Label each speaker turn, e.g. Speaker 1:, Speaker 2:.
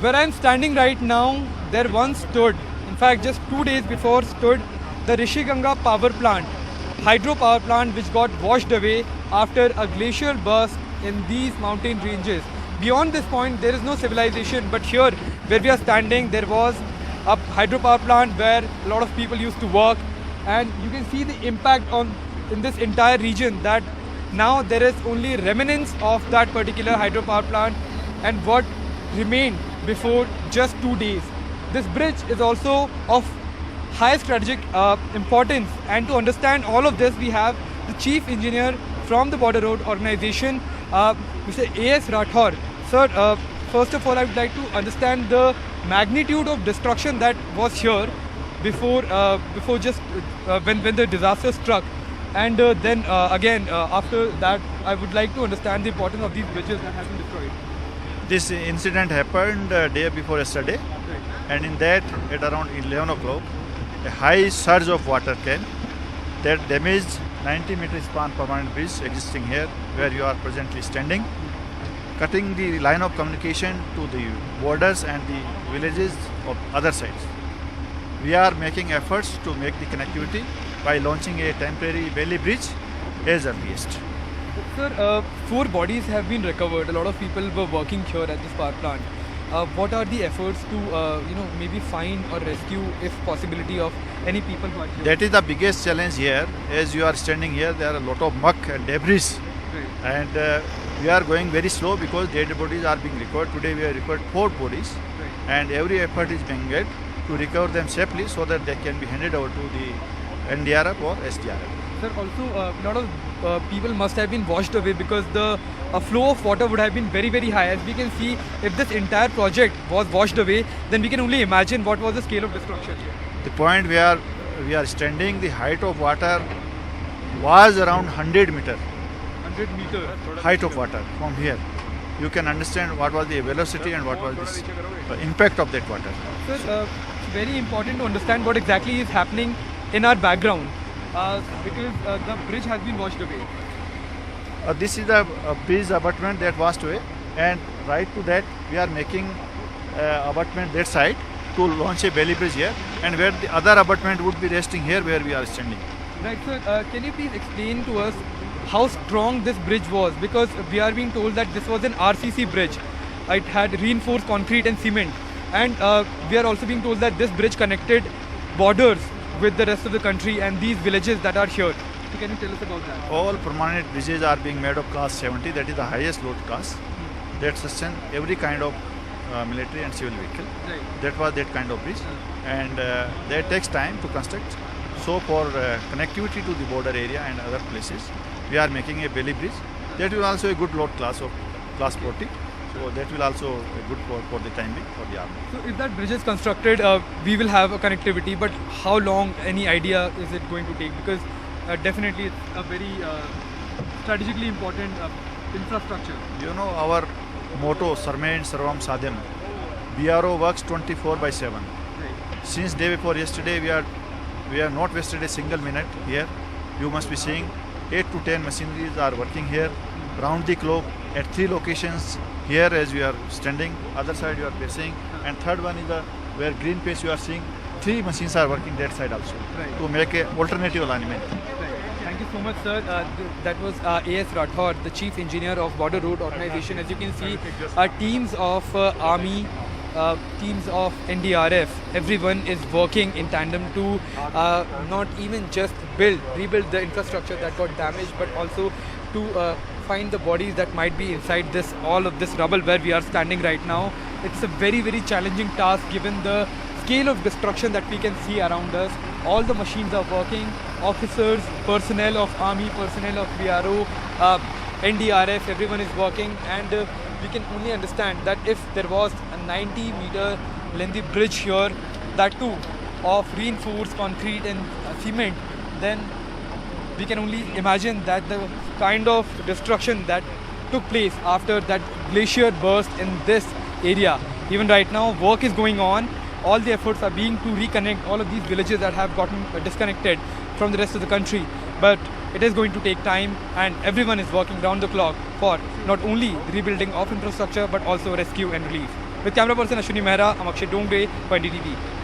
Speaker 1: Where I'm standing right now, there once stood, in fact just 2 days before stood the Rishiganga power plant, hydro power plant which got washed away after a glacial burst in these mountain ranges. Beyond this point there is no civilization, but here where we are standing there was a hydropower plant where a lot of people used to work, and you can see the impact on in this entire region that now there is only remnants of that particular hydropower plant and what remained before just 2 days. This bridge is also of high strategic importance, and to understand all of this we have the chief engineer from the Border Road Organization, Mr. A.S. Rathore. Sir, first of all I would like to understand the magnitude of destruction that was here before just when the disaster struck, and then again after that I would like to understand the importance of these bridges that have been destroyed.
Speaker 2: This incident happened day before yesterday, and in that at around 11 o'clock a high surge of water came that damaged 90 meter span permanent bridge existing here where you are presently standing, cutting the line of communication to the borders and the villages of other sides. We are making efforts to make the connectivity by launching a temporary belly bridge as earliest.
Speaker 1: Sir, 4 bodies have been recovered. A lot of people were working here at this power plant. What are the efforts to maybe find or rescue, if possibility, of any people who are here?
Speaker 2: That is the biggest challenge here. As you are standing here, there are a lot of muck and debris,
Speaker 1: Right.
Speaker 2: and we are going very slow because dead bodies are being recovered. Today we have recovered 4 bodies,
Speaker 1: Right.
Speaker 2: and every effort is being made to recover them safely so that they can be handed over to the NDRF or SDRF.
Speaker 1: Sir, also a lot of people must have been washed away because the flow of water would have been very, very high. As we can see, if this entire project was washed away, then we can only imagine what was the scale of destruction.
Speaker 2: The point where we are standing, the height of water was around 100 meter
Speaker 1: 100 meters.
Speaker 2: height of water from here. You can understand what was the velocity and what was the impact of that water.
Speaker 1: Sir, it's very important to understand what exactly is happening in our background because the bridge has been washed away.
Speaker 2: This is the bridge abutment that washed away, and right to that we are making abutment that side to launch a belly bridge here, and where the other abutment would be resting here where we are standing.
Speaker 1: Right, sir. Can you please explain to us how strong this bridge was? Because we are being told that this was an RCC bridge. It had reinforced concrete and cement, and we are also being told that this bridge connected borders with the rest of the country and these villages that are here. So can you tell us about that?
Speaker 2: All permanent bridges are being made of class 70, that is the highest load class that sustain every kind of military and civil vehicle.
Speaker 1: Right.
Speaker 2: That was that kind of bridge, and that takes time to construct. So for connectivity to the border area and other places, we are making a belly bridge. That will also a good load class of class 40. So that will also a good for the time being for the army.
Speaker 1: So if that bridge is constructed, we will have a connectivity, but how long, any idea is it going to take? Because definitely it's a very strategically important infrastructure.
Speaker 2: You know our motto, Sarme and Sarvam Sadhyam. BRO works 24/7.
Speaker 1: Right.
Speaker 2: Since day before yesterday, we have not wasted a single minute here. You must be seeing 8 to 10 machineries are working here round the clock at 3 locations. Here as we are standing, other side you are facing, and third one is where green pace you are seeing. 3 machines are working that side also
Speaker 1: Right.
Speaker 2: to make a alternative alignment.
Speaker 1: Right. Thank you so much, sir. That was A.S. Rathore, the Chief Engineer of Border Road Organization. As you can see, teams of Army, teams of NDRF, everyone is working in tandem to not even just rebuild the infrastructure that got damaged, but also to find the bodies that might be inside all of this rubble where we are standing right now. It's a very, very challenging task given the scale of destruction that we can see around us. All the machines are working, officers, personnel of Army, personnel of BRO, NDRF, everyone is working, and we can only understand that if there was a 90-meter lengthy bridge here, that too of reinforced concrete and cement, then we can only imagine that the kind of destruction that took place after that glacier burst in this area. Even right now, work is going on. All the efforts are being to reconnect all of these villages that have gotten disconnected from the rest of the country. But it is going to take time, and everyone is working round the clock for not only the rebuilding of infrastructure but also rescue and relief. With camera person Ashwini Mehra, I'm Akshay Dongre for NDTV.